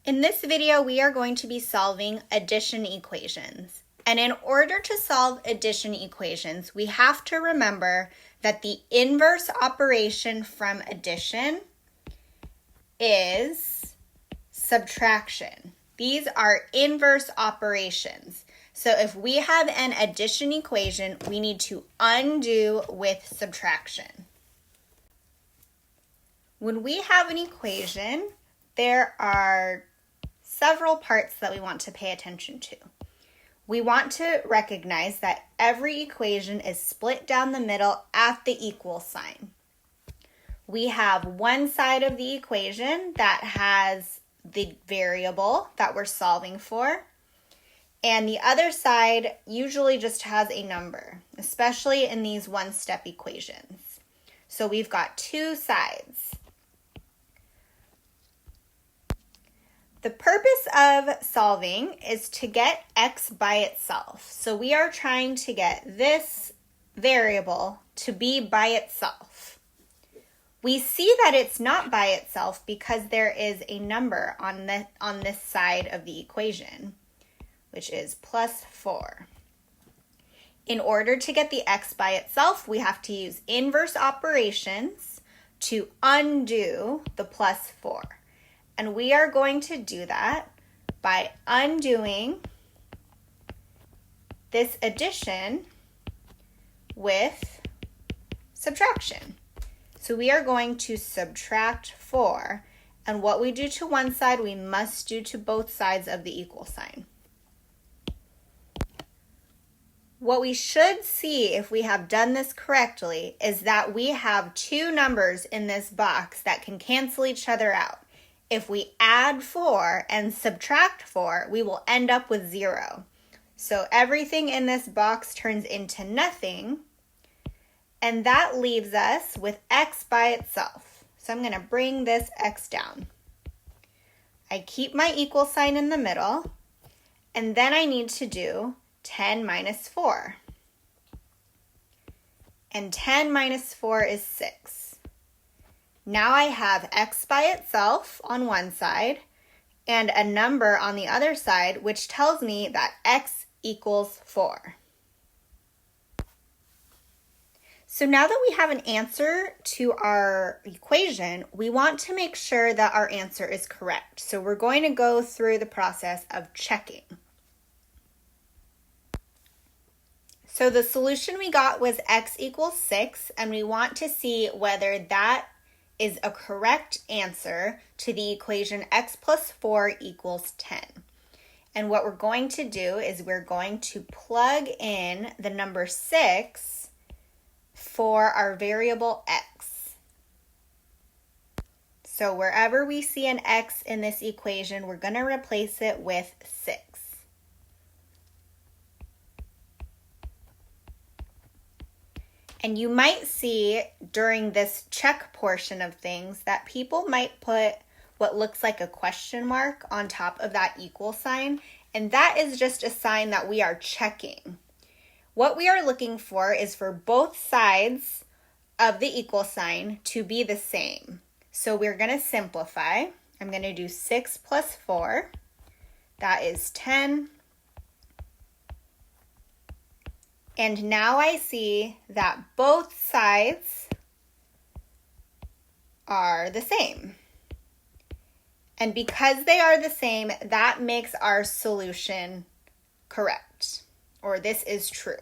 In this video, we are going to be solving addition equations. And in order to solve addition equations, we have to remember that the inverse operation from addition is subtraction. These are inverse operations. So if we have an addition equation, we need to undo with subtraction. When we have an equation, there are several parts that we want to pay attention to. We want to recognize that every equation is split down the middle at the equal sign. We have one side of the equation that has the variable that we're solving for, and the other side usually just has a number, especially in these one-step equations. So we've got two sides. The purpose of solving is to get x by itself. So we are trying to get this variable to be by itself. We see that it's not by itself because there is a number on this side of the equation, which is plus 4. In order to get the x by itself, we have to use inverse operations to undo the plus 4. And we are going to do that by undoing this addition with subtraction. So we are going to subtract 4, and what we do to one side, we must do to both sides of the equal sign. What we should see if we have done this correctly is that we have two numbers in this box that can cancel each other out. If we add 4 and subtract 4, we will end up with 0. So everything in this box turns into nothing, and that leaves us with x by itself. So I'm going to bring this x down. I keep my equal sign in the middle, and then I need to do 10 minus 4. And 10 minus 4 is 6. Now I have x by itself on one side and a number on the other side, which tells me that x equals 4. So now that we have an answer to our equation, we want to make sure that our answer is correct. So we're going to go through the process of checking. So the solution we got was x equals 6, and we want to see whether that is a correct answer to the equation x plus 4 equals 10. And what we're going to do is we're going to plug in the number 6 for our variable x. So wherever we see an x in this equation, we're going to replace it with 6. And you might see during this check portion of things that people might put what looks like a question mark on top of that equal sign, and that is just a sign that we are checking. What we are looking for is for both sides of the equal sign to be the same. So we're going to simplify. I'm going to do 6 plus 4. That is 10. And now I see that both sides are the same. And because they are the same, that makes our solution correct, or this is true.